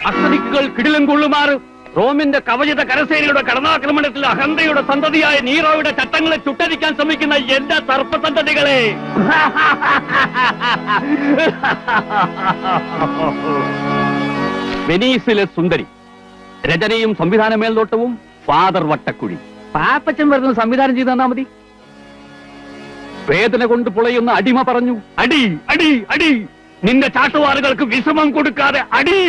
അക്സനിക്കുകൾ കിടിലം കൊള്ളുമാറ് റോമിന്റെ കവചിത കരസേനയുടെ കടന്നാക്രമണത്തിൽ അഹന്തയുടെ സന്തതിയായ നീറോയുടെ ചട്ടങ്ങളെ ചുട്ടരിക്കാൻ ശ്രമിക്കുന്ന എന്റെ സർപ്പസന്തതികളെ, വെനീസിലെ സുന്ദരി, രചനയും സംവിധാന മേൽനോട്ടവും ഫാദർ വട്ടക്കുഴി. പാപ്പച്ചൻ വരുന്ന സംവിധാനം ചെയ്ത് തന്നാ മതി. വേദന കൊണ്ട് പുളയുന്ന അടിമ പറഞ്ഞു, അടി അടി അടി, നിന്റെ ചാട്ടുവാറുകൾക്ക് വിശ്രമം കൊടുക്കാതെ അടി.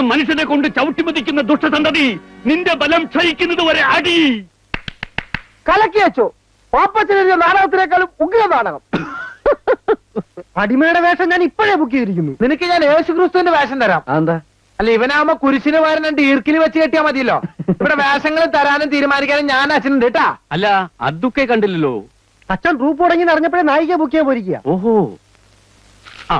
മനുഷ്യനെ കൊണ്ട് ചവിട്ടിമതിക്കുന്ന ദുഷ്ടസന്തതി, നിന്റെ ബലം ക്ഷയിക്കുന്നത് വരെ അടി. കലക്കി വെച്ചോ. പാപ്പച്ചനെഴുതിയ നാടകത്തിനേക്കാളും ഉഗ്ര നാടകം. അടിമയുടെ വേഷം ഞാൻ ഇപ്പോഴേ ബുക്ക് ചെയ്തിരിക്കുന്നു. നിനക്ക് ഞാൻ യേശുക്രിസ്തുവിന്റെ വേഷം തരാം. എന്താ? അല്ല, ഇവനാവുമ്പോ കുരിശിന് പകരം 2 ഈർക്കിന് വെച്ച് കെട്ടിയാ മതിയല്ലോ. ഇവിടെ വേഷങ്ങൾ തരാനും തീരുമാനിക്കാനും ഞാൻ അച്ഛനുണ്ട് കേട്ടാ. അല്ല, അതൊക്കെ കണ്ടില്ലല്ലോ. അച്ഛൻ ട്രൂപ്പ് തുടങ്ങി അറിഞ്ഞപ്പോഴേ നായിക ബുക്ക് ചെയ്യാൻ പോയിരിക്കുക. ഓഹോ. ആ,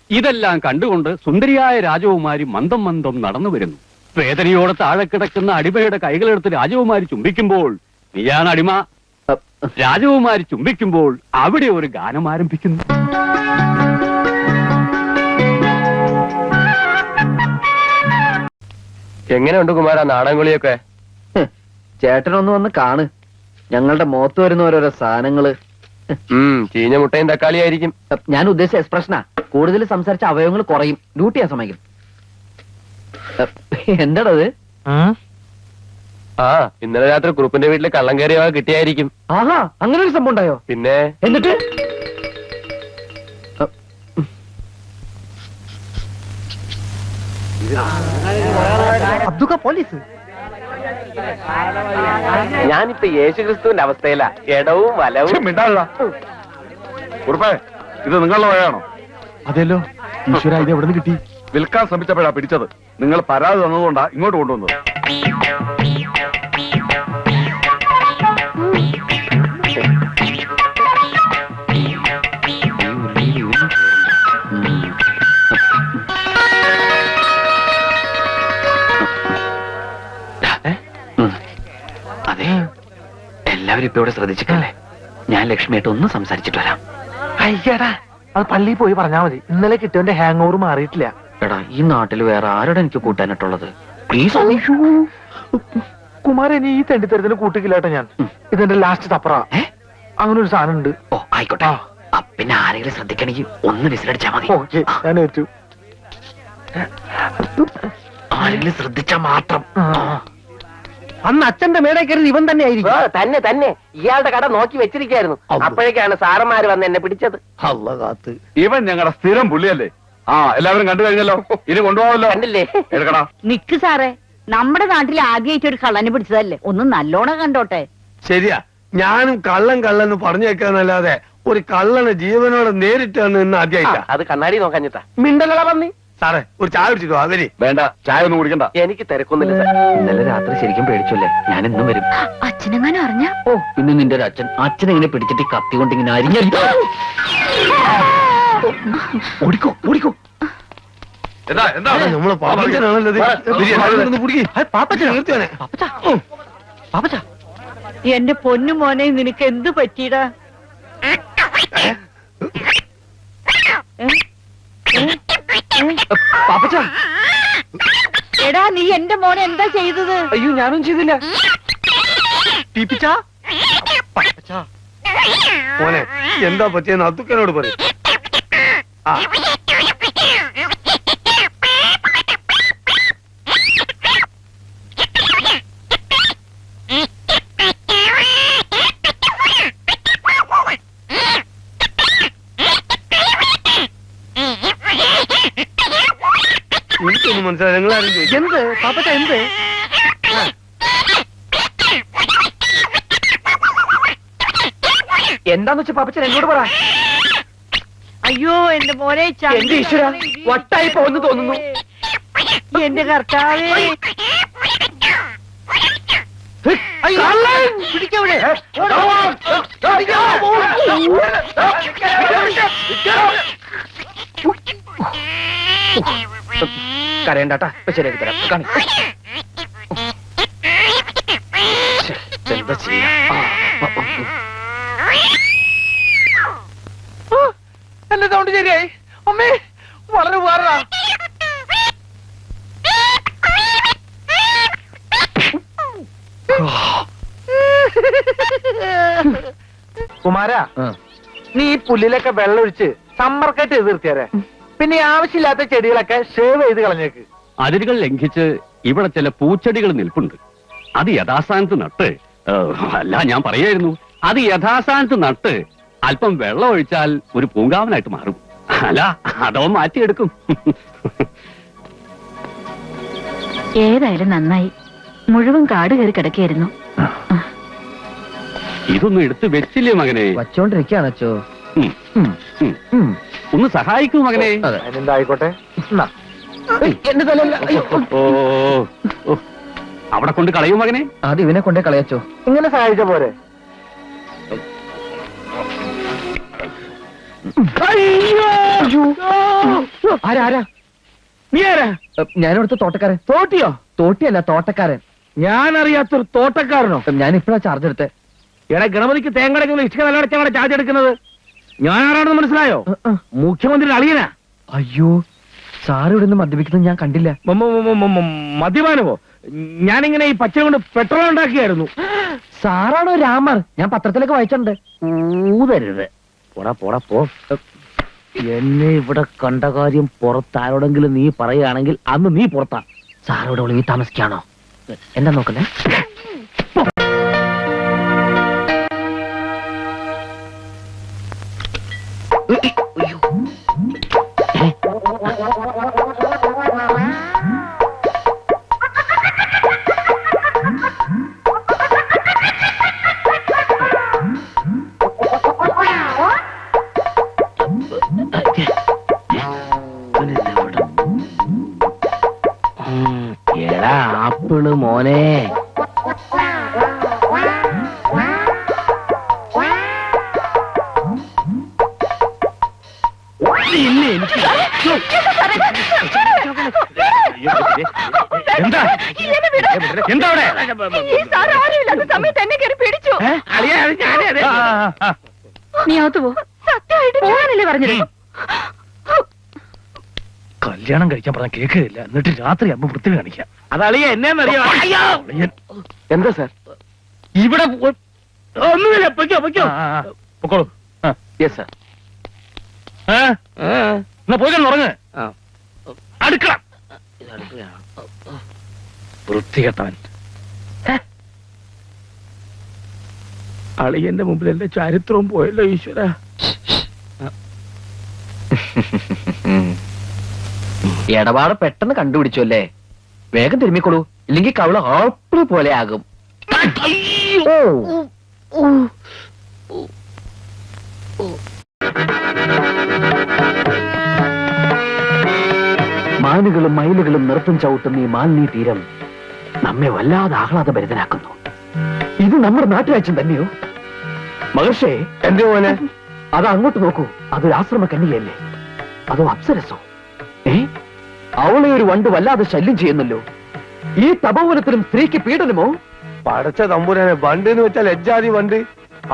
ഇതെല്ലാം കണ്ടുകൊണ്ട് സുന്ദരിയായ രാജകുമാരി മന്ദം മന്ദം നടന്നു വരുന്നു. വേദനയോടെ താഴെ കിടക്കുന്ന അടിമയുടെ കൈകളെടുത്ത് രാജകുമാരി ചുംബിക്കുമ്പോൾ, നീയാണ് അടിമ. രാജകുമാരി ചുംബിക്കുമ്പോൾ അവിടെ ഒരു ഗാനം ആരംഭിക്കുന്നു. എങ്ങനെയുണ്ട് കുമാര നാടൻകുളിയൊക്കെ? ചേട്ടനൊന്ന് വന്ന് കാണ്. ഞങ്ങളുടെ മുഖത്ത് വരുന്ന ഓരോരോ സാധനങ്ങള്. ചീഞ്ഞ മുട്ടയും തക്കാളി ആയിരിക്കും. ഞാൻ ഉദ്ദേശിച്ച എക്സ്പ്രഷനാ. കൂടുതൽ സംസാരിച്ച അവയവങ്ങൾ കുറയും. ഡ്യൂട്ടി ചെയ്യാൻ സമയം. എന്താണത്? ആ, ഇന്നലെ രാത്രി കുറുപ്പിന്റെ വീട്ടിൽ കള്ളം കയറിയ കിട്ടിയായിരിക്കും. ആഹാ, അങ്ങനെ ഒരു സംഭവം ഉണ്ടായോ? പിന്നെ എന്നിട്ട് അബ്ദുക്ക പോലീസ്. ഞാനിപ്പോ യേശുക്രിസ്തുവിന്റെ അവസ്ഥയിലാ. ഇടവും വലവും. കുറുപ്പേ, ഇത് നിങ്ങളുടെ വകയാണോ? അതെല്ലോ. ഈശ്വര, ഇത് എവിടെ നിന്ന് കിട്ടി? വിൽക്കാൻ ശ്രമിച്ചപ്പോഴാ പിടിച്ചത്. നിങ്ങൾ പരാതി തന്നതുകൊണ്ടാ ഇങ്ങോട്ട് കൊണ്ടുവന്നത്. അതെ, എല്ലാവരും ഇപ്പൊ ഇവിടെ ശ്രദ്ധിച്ചിട്ടല്ലേ. ഞാൻ ലക്ഷ്മിയായിട്ട് ഒന്ന് സംസാരിച്ചിട്ട് വരാം. അയ്യടാ, അത് പള്ളിയിൽ പോയി പറഞ്ഞാ മതി. ഇന്നലെ കിട്ടിയവന്റെ ഹാങ് ഓവർ മാറിയിട്ടില്ല. എടാ, ഈ നാട്ടിൽ വേറെ ആരോടെ എനിക്ക് കൂട്ടാനായിട്ടുള്ളത്? പ്ലീസ്. കുമാരൻ, ഈ തെണ്ടിത്തരത്തിന് കൂട്ടിക്കില്ലാട്ടോ ഞാൻ. ഇതെന്റെ ലാസ്റ്റ് തപ്പറ. അങ്ങനെ ഒരു സാധനം ഉണ്ട്. ഓ, ആയിക്കോട്ടെ. പിന്നെ ആരെങ്കിലും ശ്രദ്ധിക്കണമെങ്കിൽ ഒന്ന് വിസിലടിച്ചാ മതി. ഞാൻ ഏറ്റു. ആരെങ്കിലും ശ്രദ്ധിച്ചാ മാത്രം. അന്ന് അച്ഛന്റെ മേടെ കയറി ഇവൻ തന്നെ ആയിരിക്കും. തന്നെ തന്നെ ഇയാളുടെ കട നോക്കി വെച്ചിരിക്കായിരുന്നു. അപ്പോഴേക്കാണ് സാറന്മാര് വന്ന് എന്നെ പിടിച്ചത്. ഇവൻ ഞങ്ങളുടെ സ്ഥിരം പുള്ളിയല്ലേ. ആ, എല്ലാവരും കണ്ടു കഴിഞ്ഞല്ലോ. ഇനി കൊണ്ടുപോകാമല്ലോ. കണ്ടില്ലേ? എടുക്കടാ. നിക്ക് സാറേ, നമ്മുടെ നാട്ടിൽ ആദ്യമായിട്ട് ഒരു കള്ളനെ പിടിച്ചതല്ലേ, ഒന്ന് നല്ലോണം കണ്ടോട്ടെ. ശരിയാ, ഞാനും കള്ളൻ പറഞ്ഞേക്കാന്നല്ലാതെ ഒരു കള്ളന് ജീവനോടെ നേരിട്ട് നിന്ന് ആദ്യമായിട്ടാ. അത് കണ്ണാടി നോക്കാഞ്ഞിട്ടാ. മിണ്ടലട പന്നി. സാറേ, ഒരു ചായ കുടിച്ചിട്ടോ? അവര് വേണ്ട, ചായ ഒന്നും കുടിക്കണ്ട. എനിക്ക് തിരക്കൊന്നുമില്ല സാർ. ഇന്നലെ രാത്രി ശരിക്കും പേടിച്ചല്ലേ. ഞാൻ ഇന്നും വരും. അച്ഛനെങ്ങാനും അറിഞ്ഞ? ഓ, പിന്നെ നിന്റെ ഒരു അച്ഛനെങ്ങനെ പിടിച്ചിട്ട് കത്തി കൊണ്ട് ഇങ്ങനെ അരിഞ്ഞോ. ഓടിക്കോ ഓടിക്കോ. എന്താ എന്താ നമ്മളെ പാപ്പച്ചനാണല്ലോ. പാപ്പച്ച, എന്റെ പൊന്നു മോനെ, നിനക്ക് എന്ത് പറ്റിയടാ? പാപ്പച്ച, എടാ, നീ എന്റെ മോനെ എന്താ ചെയ്തത്? അയ്യോ, ഞാനും ചെയ്തില്ല. മോനെ, എന്താ പറ്റിയെന്ന് അത്തുക്കനോട് പറയും. എനിക്കൊന്നും മനസ്സിലായി. നിങ്ങളാരും ചോദിച്ചു എന്ത് പാപ്പച്ച? എന്ത്? എന്താന്ന് വെച്ചാ പാപ്പച്ചൻ എന്നോട് പറ. അയ്യോ, എന്റെ മോനെ, എന്റെ ഈശ്വര, വട്ടായി പോന്ന് തോന്നുന്നു. എന്റെ കർത്താവേ. പിടിക്കവിടെ. കരയണ്ടാട്ടാ, ഇപ്പൊ ശരിയാക്കി തരാം. കാണി. എന്താ ചെയ്യാ? എന്റെ സൗണ്ട് ശരിയായി. അമ്മേ, വളരെ ഉപകാരടാ. കുമാര നീ ഈ പുല്ലിലൊക്കെ വെള്ളം ഒഴിച്ച് സമ്മർക്കട്ട് ചെയ്ത് നിർത്തിയാരെ പിന്നെ ഈ ആവശ്യമില്ലാത്ത ചെടികളൊക്കെ ഷേവ് ചെയ്ത് കളഞ്ഞേക്ക്. അതിരുകൾ ലംഘിച്ച് ഇവിടെ ചില പൂച്ചെടികൾ നിൽപ്പുണ്ട്. അത് യഥാസ്ഥാനത്ത് നട്ട് അല്ല ഞാൻ പറയായിരുന്നു, അത് യഥാസ്ഥാനത്ത് നട്ട് അല്പം വെള്ളം ഒഴിച്ചാൽ ഒരു പൂങ്കാവനായിട്ട് മാറും. അല്ല അതോ മാറ്റിയെടുക്കും. ഏതായാലും നന്നായി. മുഴുവൻ കാട് കയറി കിടക്കുകയായിരുന്നു. ഇതൊന്നും എടുത്ത് വെച്ചില്ലേ മകനെ? വച്ചോണ്ടിരിക്കാണോ? ഒന്ന് സഹായിക്കൂ മകനെ. അതിനെന്തായിക്കോട്ടെ. ഓ ഓ, അവിടെ കൊണ്ട് കളയൂ മകനെ. ആദ്യം ഇവനെ കൊണ്ടേ കളയച്ചോ. ഇങ്ങനെ സഹായിച്ച പോരെ? ആരാ? നീ ആരാ? ഞാനിവിടുത്തെ തോട്ടക്കാരൻ. തോട്ടിയോ? തോട്ടിയല്ല, തോട്ടക്കാരൻ. ഞാൻ അറിയാത്തൊരു തോട്ടക്കാരനോ? ഞാൻ ഇപ്പഴാ ചാർജ് എടുത്തേ. എടാ ഗണപതിക്ക് തേങ്ങടക്കുന്ന ഇഷ്ട നിലടച്ചാണ് ചാർജ് എടുക്കുന്നത്. ഞാൻ ആരാണെന്ന് മനസ്സിലായോ? മുഖ്യമന്ത്രി അളിയനാ. അയ്യോ, സാറ് ഇവിടെ നിന്ന് മദ്യപിക്കുന്നത് ഞാൻ കണ്ടില്ല. മദ്യപാനമോ? ഞാനിങ്ങനെ ഈ പച്ച കൊണ്ട് പെട്രോൾ ഉണ്ടാക്കിയായിരുന്നു. സാറാണോ രാമർ? ഞാൻ പത്രത്തിലൊക്കെ വായിച്ചിട്ടുണ്ട്. ഊതരുത്. പോടാ പോടാ പോ. എന്നെ ഇവിടെ കണ്ട കാര്യം പുറത്താരോടെങ്കിലും നീ പറയുകയാണെങ്കിൽ അന്ന് നീ പുറത്താ. സാറോട് ഒളിവി താമസിക്കാണോ? എന്താ നോക്കുന്നേ? എടാ ആപ്പിള് മോനെ. എന്താ എന്താ അവിടെ? സമയത്ത് എന്നെ കയറി പിടിച്ചു. നീ അകത്ത് പോ. സത്യമായിട്ട് പോകാനല്ലേ പറഞ്ഞത്? കല്യാണം കഴിക്കാൻ പറഞ്ഞ കേൾക്കുകയില്ല. എന്നിട്ട് രാത്രി അമ്മ വൃത്തി കാണിക്കാം. അതളിയ എന്നെന്നറിയാം. എന്താ സാർ ഇവിടെ? ഒന്നുമില്ല, പൊയ്ക്കോ പൊയ്ക്കോ. പൊക്കോളൂ. Yes sir. എന്നാ പോയി ഉറങ്ങ്. അടുക്കള വൃത്തികെട്ടവൻ. അളിയന്റെ മുമ്പിൽ എന്റെ ചരിത്രവും പോയല്ലോ ഈശ്വര. ഇടപാട് പെട്ടെന്ന് കണ്ടുപിടിച്ചു അല്ലേ? വേഗം തിരുമ്മിക്കൊള്ളൂ, ഇല്ലെങ്കിൽ കവള ആപ്പിൾ പോലെ ആകും. മാനുകളും മയിലുകളും നൃത്തം ചവിട്ടുന്ന ഈ മാലിന്യ തീരം നമ്മെ വല്ലാതെ ആഹ്ലാദഭരിതനാക്കുന്നു. ഇത് നമ്മുടെ നാട്ടുരാജ്യം തന്നെയോ? മഹർഷേ, എന്റെ പോലെ അത് അങ്ങോട്ട് നോക്കൂ. അതൊരു ആശ്രമ കന്യകയല്ലേ? അതോ അപ്സരസോ? അവളെ ഒരു വണ്ട് വല്ലാതെ ശല്യം ചെയ്യുന്നല്ലോ. ഈ തപോവനത്തിലും സ്ത്രീക്ക് പീഡനമോ? പടച്ച തമ്പുരാനെ, വണ്ട് എന്ന് വെച്ചാൽ എജ്ജാതി വണ്ട്.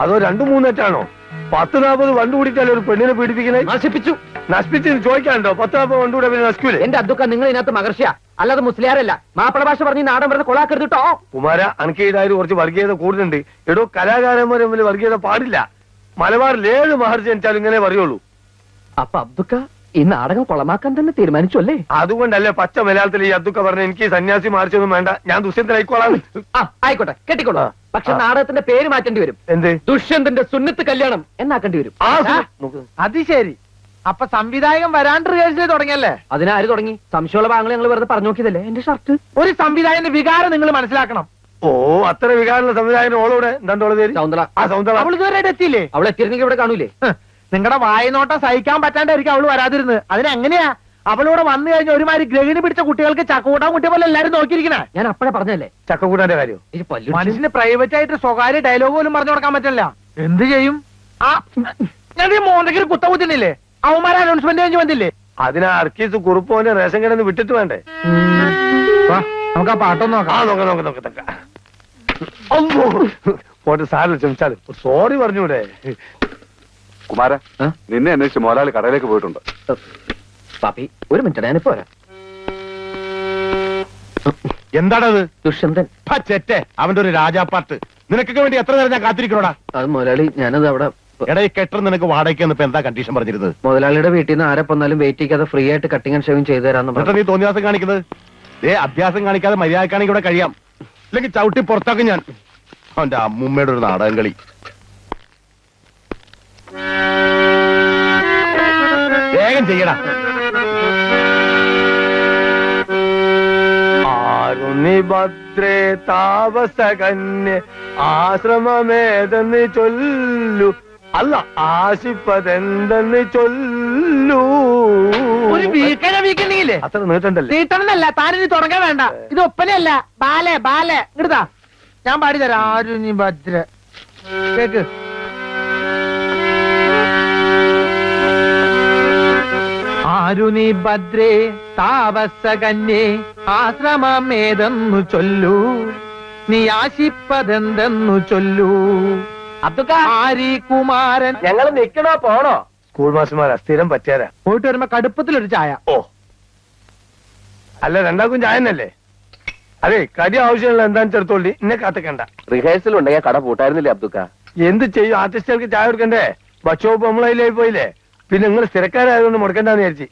അതോ 2-3 10-40 വണ്ട് കൂടിയിട്ടല്ലേ ഒരു പെണ്ണിനെ പീഡിപ്പിക്കണേ? നശിപ്പിച്ചു ചോദിക്കാനുണ്ടോ? 10-40 വണ്ട് കൂടെ പിന്നെ നശിക്കൂലേ? എന്റെ അതൊക്കെ നിങ്ങൾ ഇതിനകത്ത് മഹർഷിയ, അല്ലാതെ മുസ്ലിയാരല്ല. മാപ്പിള ഭാഷ പറഞ്ഞ് നാടൻ പറഞ്ഞ് കൊളാക്കരുത് കേട്ടോ. കുമാര, അനക്കേതായാലും കുറച്ച് വർഗീയത കൂടുതലുണ്ട്. എടോ, കലാകാരന്മാരെ തമ്മിൽ വർഗീയത പാടില്ല. മലബാറിൽ 7 മഹർജി ജനിച്ചാലും ഇങ്ങനെ പറയുള്ളൂ. അപ്പൊ അബ്ദുക്ക ഈ നാടകം കൊളമാക്കാൻ തന്നെ തീരുമാനിച്ചു അല്ലേ? അതുകൊണ്ടല്ലേ പച്ച മലയാളത്തിൽ ഈ അതൊക്കെ പറഞ്ഞ എനിക്ക് സന്യാസി മാറിച്ചൊന്നും വേണ്ട, ഞാൻ ദുഷ്യന്തനായിക്കോളാം. ആയിക്കോട്ടെ, കെട്ടിക്കോളൂ. പക്ഷെ നാടകത്തിന്റെ പേര് മാറ്റേണ്ടി വരും. എന്ത്? ദുഷ്യന്തന്റെ സുന്നത്ത് കല്യാണം എന്നാക്കേണ്ടി വരും. അത് ശരി. അപ്പൊ സംവിധായകൻ വരാണ്ട് റിഹേഴ്സൽ തുടങ്ങിയല്ലേ? അതിനാര് തുടങ്ങി? സംശയമുള്ള ഭാഗങ്ങൾ ഞങ്ങൾ വെറുതെ പറഞ്ഞു നോക്കിയതല്ലേ. എന്റെ ഷർട്ട്. ഒരു സംവിധായകന്റെ വികാരം നിങ്ങൾ മനസ്സിലാക്കണം. ഓ, അത്ര വികാരമുള്ള സംവിധായകൻ ഓളോടെ എന്താ പേര്? സൗന്ദര. ആ സൗന്ദര. അവൾ ഇതുവരെ എത്തിയില്ലേ? അവൾ എത്തിയിരുന്നെങ്കിൽ ഇവിടെ കാണൂലേ? നിങ്ങളുടെ വായനോട്ടം സഹിക്കാൻ പറ്റാണ്ടായിരിക്കും അവള് വരാതിരുന്നത്. അതിനെങ്ങനെയാ അവളോട് വന്നു കഴിഞ്ഞ ഒരുമാതിരി ഗ്രഹിണി പിടിച്ച കുട്ടികൾക്ക് ചക്കൂട്ടാൻ കുട്ടിയെ പോലെ എല്ലാരും നോക്കിയിരിക്കണേ. ഞാൻ അപ്പഴേ പറഞ്ഞല്ലേ ചക്കക്കൂട്ടാന്റെ കാര്യം. മനുഷ്യന് പ്രൈവറ്റ് ആയിട്ട് സ്വകാര്യ ഡയലോഗ് പോലും പറഞ്ഞു കൊടുക്കാൻ പറ്റില്ല. എന്ത് ചെയ്യും? ഞാൻ ഈ മോന്തയ്ക്ക് ഒരു കുത്തകുത്തില്ലേ? അവന്മാരെ അനൗൺസ്മെന്റ് കഴിഞ്ഞ് വന്നില്ലേ? അതിനാ അർക്കീസ് കുറുപ്പോന്റെ റേഷൻ കിടന്ന് വിട്ടിട്ട് വേണ്ടേ? നമുക്ക് ആ പാട്ടൊന്നും നോക്കാം. നോക്കത്തക്ക പോട്ട് സാറിൽ ക്ഷമിച്ചാലും സോറി പറഞ്ഞൂടെ? കുമാര, നിന്നെ അന്വേഷിച്ച് മോലാളി കടയിലേക്ക് പോയിട്ടുണ്ട്. പാപ്പി, ഒരു മിനിറ്റ്, ഞാനിപ്പോ വരാം. എന്താണത്? ദുഷ്യന്തൻ. ചെറ്റെ അവന്റെ ഒരു രാജാപ്പാട്ട്. നിനക്കൊക്കെ വേണ്ടി എത്ര നേരം ഞാൻ കാത്തിരിക്കണോടാ? അത് മുതലാളി ഞാനത് അവിടെ എടാ ഈ കെട്ടർ നിനക്ക് വാടകയ്ക്ക് ഇപ്പൊ എന്താ കണ്ടീഷൻ പറഞ്ഞിരുന്നത്? മുതലാളിയുടെ വീട്ടിൽ നിന്ന് ആരെ വന്നാലും വെയിറ്റ് ചെയ്യാതെ ഫ്രീ ആയിട്ട് കട്ടിങ് ആൻഡ് ഷേവിംഗ് ചെയ്തു തരാന്ന് എന്നിട്ട് നീ തോന്നിയാസം കാണിക്കുന്നത്? അഭ്യാസം കാണിക്കാതെ മര്യാദക്കാണെങ്കിൽ ഇവിടെ കഴിയാം, ഇല്ലെങ്കിൽ ചവിട്ടി പുറത്താക്കും ഞാൻ. അവന്റെ അമ്മൂമ്മയുടെ ഒരു നാടകം കളി. വേഗം ചെയ്യടാ. ഭദ്രേ താപസകന്യ ആശ്രമമേതെന്ന് ചൊല്ലു, അല്ല ആശിപ്പതെന്തെന്ന് ചൊല്ലൂ. ഒരു വീക്കണില്ലേ അത്ര നീട്ടണ്ടല്ലേ? തീട്ടണമെന്നല്ല, താനിനി തുടങ്ങാൻ വേണ്ട. ഇത് ഒപ്പനയല്ല, ബാലെ ബാലെ. ഇങ്ങടുതാ ഞാൻ പാടിത്തരാം. ആരും നീ ഭദ്ര കേക്ക്. ആരുനി ഭദ്രേ താപസകന്യേ ആശ്രമമേതെന്നു ചൊല്ലൂ, നീ ആശിപ്പതെന്തെന്നു ചൊല്ലൂ. ആരി കുമാരൻ. ഞങ്ങൾ നിക്കണോ പോണോ? സ്കൂൾ മാസ്റ്റർമാരാ, സ്ഥിരം പറ്റിയാരാ. പോയിട്ട് വരുമ്പോ കടുപ്പത്തിലൊരു ചായ. ഓ അല്ല, രണ്ടാക്കും ചായ തന്നെയല്ലേ? അതെ, കടി ആവശ്യമുള്ള എന്താന്ന് ചെറുത്തോളി, ഇന്നെ കാത്തിക്കണ്ട. റിഹേഴ്സൽ ഉണ്ടെങ്കിൽ കട പൂട്ടായിരുന്നില്ലേ അബ്ദുക്ക? എന്ത് ചെയ്യും, ആർട്ടിസ്റ്റുകൾക്ക് ചായ കൊടുക്കണ്ടേ? ഭക്ഷോപ്പ് നമ്മളതിലായി പോയില്ലേ. പിന്നെ നിങ്ങൾ സ്ഥിരക്കാരായതുകൊണ്ട് മുടക്കണ്ടെന്ന് വിചാരിച്ചു.